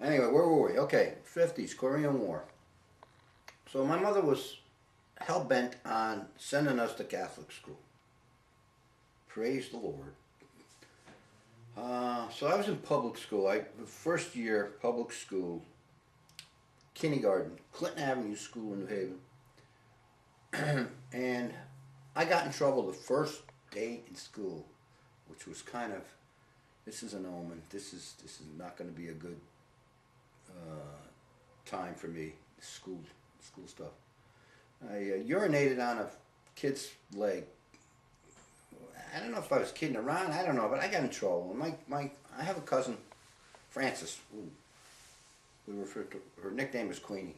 Anyway, where were we? Okay, 50s, Korean War. So my mother was hell-bent on sending us to Catholic school. Praise the Lord. So I was in public school. The first year, public school, kindergarten, Clinton Avenue School in New Haven. And I got in trouble the first day in school, which was kind of, this is an omen. This is not going to be a good time for me. School stuff. I urinated on a kid's leg. I don't know if I was kidding around. I don't know, but I got in trouble. I have a cousin, Frances. We refer to her nickname is Queenie,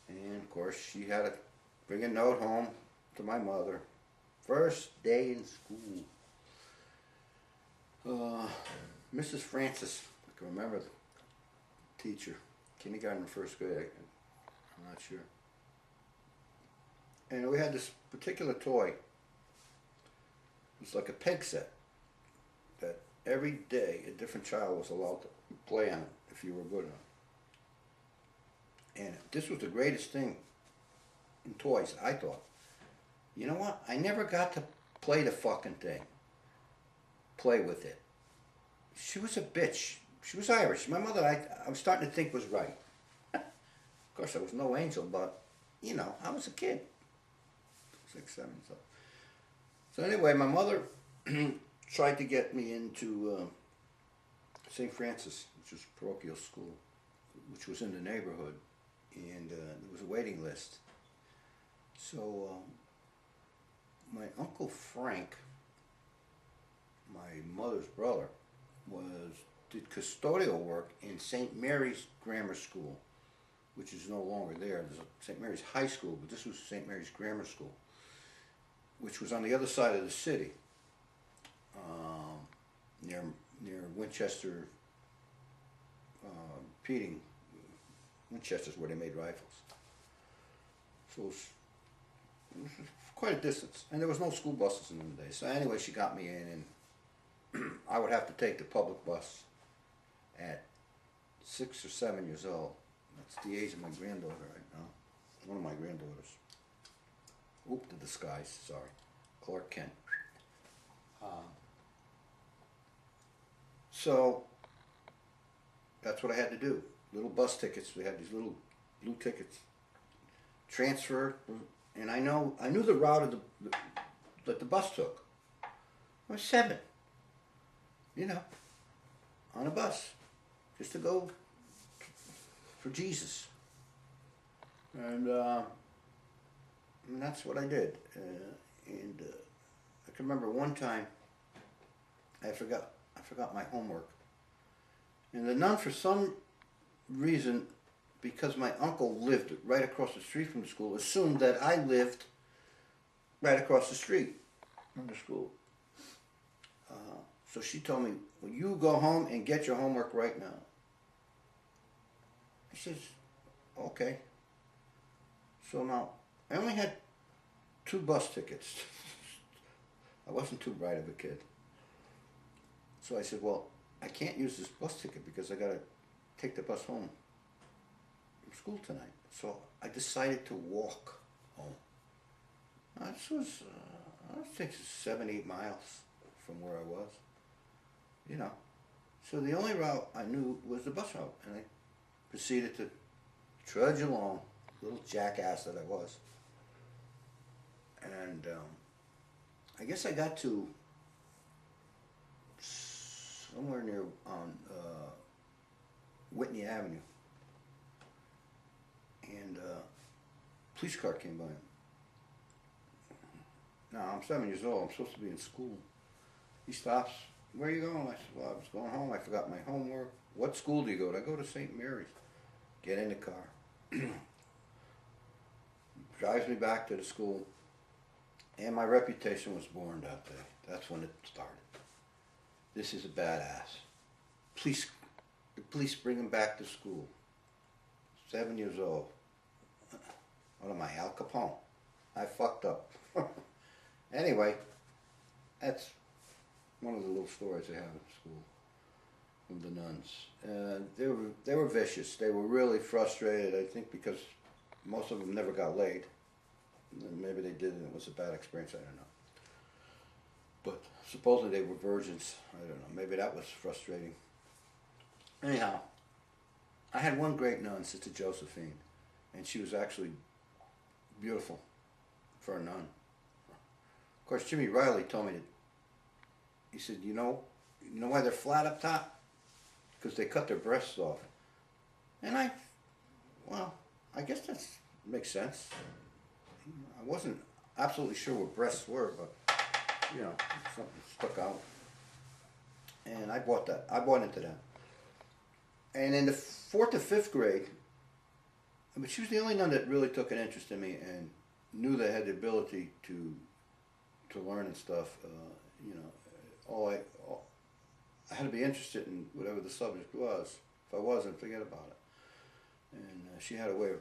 and of course she had to bring a note home to my mother. First day in school. Mrs. Francis, I can remember the teacher, kindergarten or first grade. I'm not sure. And we had this particular toy. It was like a peg set that every day a different child was allowed to play on it if you were good enough. And this was the greatest thing in toys, I thought. You know what? I never got to play the fucking thing. Play with it. She was a bitch. She was Irish. My mother, I was starting to think was right. Of course, I was no angel, but, you know, I was a kid. 6, 7, so anyway, my mother tried to get me into St. Francis, which was a parochial school, which was in the neighborhood, and there was a waiting list. So my Uncle Frank, my mother's brother, did custodial work in St. Mary's Grammar School, which is no longer there. There's a St. Mary's High School, but this was St. Mary's Grammar School, which was on the other side of the city, near Winchester, Peting. Winchester's where they made rifles. So it was quite a distance, and there was no school buses in the day. So anyway, she got me in, and I would have to take the public bus at 6 or 7 years old. That's the age of my granddaughter right now. One of my granddaughters. Oop, the disguise, sorry. Clark Kent. So, that's what I had to do. Little bus tickets. We had these little blue tickets. Transfer, and I knew the route of that the bus took. I was 7. You know, on a bus, just to go for Jesus. And that's what I did. I can remember one time I forgot my homework, and the nun, for some reason, because my uncle lived right across the street from the school, assumed that I lived right across the street from the school. So she told me, well, you go home and get your homework right now. I says, okay. So now, I only had 2 bus tickets. I wasn't too bright of a kid. So I said, well, I can't use this bus ticket because I got to take the bus home from school tonight. So I decided to walk home. This was, I think 7, 8 miles from where I was. You know. So the only route I knew was the bus route, and I proceeded to trudge along, little jackass that I was. And I guess I got to somewhere near on Whitney Avenue, and a police car came by. Now I'm 7 years old. I'm supposed to be in school. He stops. Where are you going? I said, well, I was going home. I forgot my homework. What school do you go to? I go to St. Mary's. Get in the car. Drives me back to the school. And my reputation was born that day. That's when it started. This is a badass. The police bring him back to school. 7 years old. What am I, Al Capone? I fucked up. Anyway, that's one of the little stories I have at school from the nuns. They were vicious. They were really frustrated, I think, because most of them never got laid. Maybe they did and it was a bad experience, I don't know. But supposedly they were virgins. I don't know. Maybe that was frustrating. Anyhow, I had one great nun, Sister Josephine, and she was actually beautiful for a nun. Of course, Jimmy Riley told me that, he said, you know why they're flat up top? Because they cut their breasts off. And I guess that makes sense. I wasn't absolutely sure what breasts were, but, something stuck out. And I bought into that. And in the 4th to 5th grade, she was the only nun that really took an interest in me and knew that I had the ability to learn and stuff. I had to be interested in whatever the subject was. If I wasn't, forget about it. And she had a way of